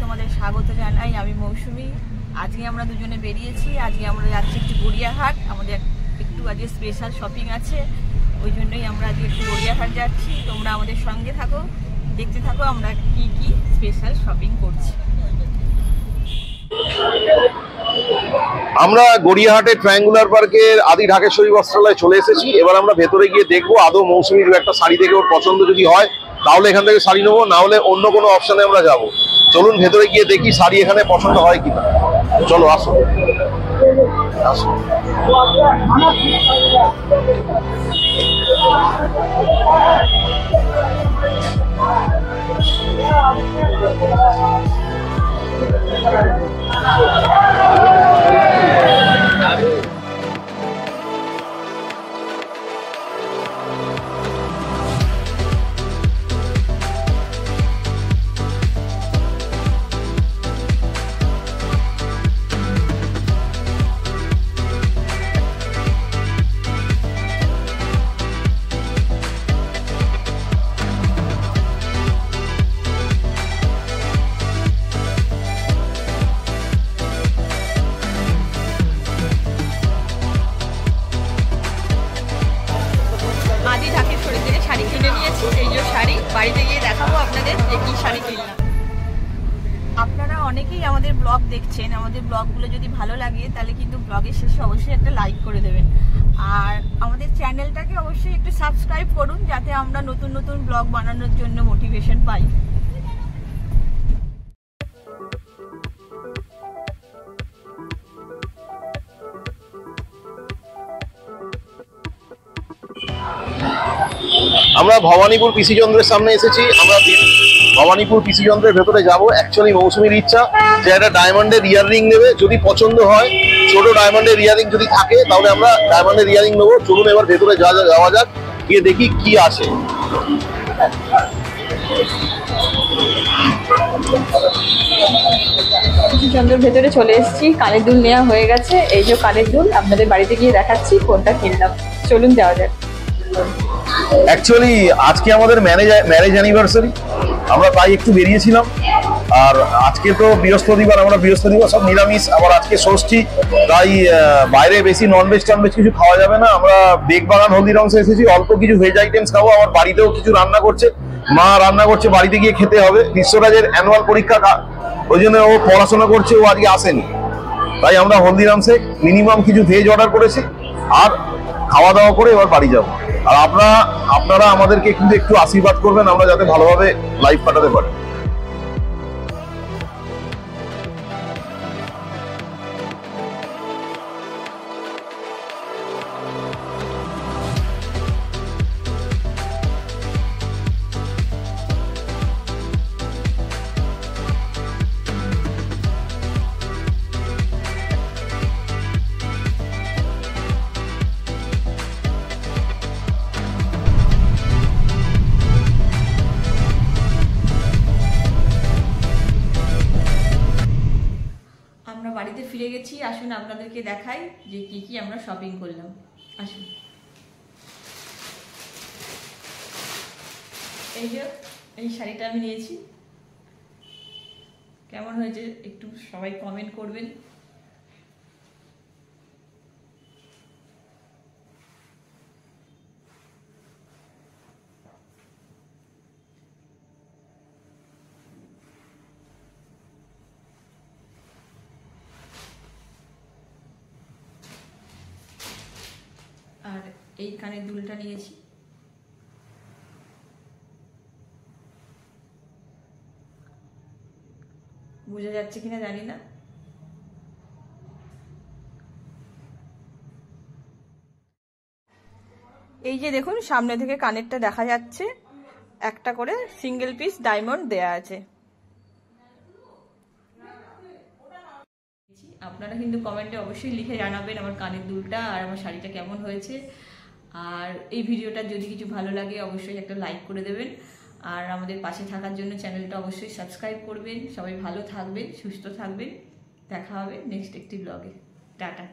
তোমাদের স্বাগত জানাই। আমি মৌসুমী। আজকে আমরা দুজনে বেরিয়েছি। আজকে আমরা যাচ্ছি একটু গড়িয়াহাট। আমাদের একটু আজকে স্পেশাল শপিং আছে, ওই জন্যই আমরা আজকে একটু গড়িয়াহাট যাচ্ছি। তোমরা আমাদের সঙ্গে থাকো, দেখতে থাকো আমরা কি কি স্পেশাল শপিং করছি। আমরা গড়িয়াহাটে ট্রায়াঙ্গুলার পার্কের আদি ঢাকেশ্বরী বস্ত্রালয়ে চলে এসেছি। এবার আমরা ভেতরে গিয়ে দেখবো আদৌ মৌসুমীর একটা শাড়ি দেখে ওর পছন্দ যদি হয় তাহলে এখান থেকে শাড়ি নেবো, না হলে অন্য কোনো অপশনে আমরা যাব। চলুন ভেতরে গিয়ে দেখি শাড়ি এখানে পছন্দ হয় কিনা। চলো আসো আসো। আদি ঢাকেশ্বরী থেকে শাড়ি কিনে নিয়েছি। এই যে শাড়ি, বাড়িতে গিয়ে দেখাবো আপনাদের যে কি শাড়ি কিনলাম। আপনারা অনেকেই আমাদের ব্লগ দেখছেন, আমাদের ব্লগগুলো যদি ভালো লাগে তাহলে কিন্তু ব্লগের শেষে অবশ্যই একটা লাইক করে দেবেন, আর আমাদের চ্যানেলটাকে অবশ্যই একটু সাবস্ক্রাইব করুন যাতে আমরা নতুন নতুন ব্লগ বানানোর জন্য মোটিভেশন পাই। আমরা ভবানীপুর পিসি চন্দ্রের সামনে এসেছি। আমরা ভবানীপুর পিসি চন্দ্রের ভেতরে যাব। অ্যাকচুয়ালি মৌসুমীর ইচ্ছা যে একটা ডায়মন্ডের ইয়াররিং নেবে, যদি পছন্দ হয় ছোট ডায়মন্ডের ইয়াররিং যদি থাকে তাহলে আমরা ডায়মন্ডের ইয়াররিং নেবো। চলুন এবার ভেতরে যাওয়া যাক, গিয়ে দেখি কি আছে। পিসি চন্দ্রের ভেতরে চলে এসেছি। কানের দুল নেওয়া হয়ে গেছে। এই যে কানের দুল, আপনাদের বাড়িতে গিয়ে দেখাচ্ছি কোনটা কিনলাম। চলুন যাওয়া যাক। অ্যাকচুয়ালি আজকে আমাদের ম্যারেজ অ্যানিভার্সারি, আমরা তাই একটু বেরিয়েছিলাম। আর আজকে তো বৃহস্পতিবার, আমরা বৃহস্পতিবার সব নিরামিষ, আবার আজকে ষষ্ঠী, তাই বাইরে বেশি ননভেজ টনভেজ কিছু খাওয়া যাবে না। আমরা বেগবাগান হলদিরামসে এসেছি, অল্প কিছু ভেজ আইটেমস খাবো। আবার বাড়িতেও কিছু রান্না করছে, মা রান্না করছে, বাড়িতে গিয়ে খেতে হবে। বিশ্বরাজের অ্যানুয়াল পরীক্ষা, ওই জন্য ও পড়াশোনা করছে, ও আজকে আসেনি। তাই আমরা হলদিরামসে মিনিমাম কিছু ভেজ অর্ডার করেছি, আর খাওয়া দাওয়া করে এবার বাড়ি যাবো। আর আপনারা আমাদেরকে কিন্তু একটু আশীর্বাদ করবেন, আমরা যাতে ভালোভাবে লাইফ কাটাতে পারি। বাড়িতে ফিরে গেছি। আসুন আপনাদেরকে দেখাই যে কি কি আমরা শপিং করলাম। আসুন। এই যে এই শাড়িটা আমি নিয়েছি, কেমন হয়েছে একটু সবাই কমেন্ট করবেন। আর এই কানের দুলটা নিয়েছি, বোঝা যাচ্ছে কিনা জানি না। এই যে দেখুন সামনে থেকে কানেরটা দেখা যাচ্ছে, একটা করে সিঙ্গেল পিস ডায়মন্ড দেয়া আছে। আপনারা কিন্তু কমেন্টে অবশ্যই লিখে জানাবেন আমার কানের দুলটা আর আমার শাড়িটা কেমন হয়েছে। আর এই ভিডিওটা যদি কিছু ভালো লাগে অবশ্যই একটা লাইক করে দেবেন, আর আমাদের পাশে থাকার জন্য চ্যানেলটা অবশ্যই সাবস্ক্রাইব করবেন। সবাই ভালো থাকবেন, সুস্থ থাকবেন। দেখা হবে নেক্সট একটি ব্লগে। টাটা।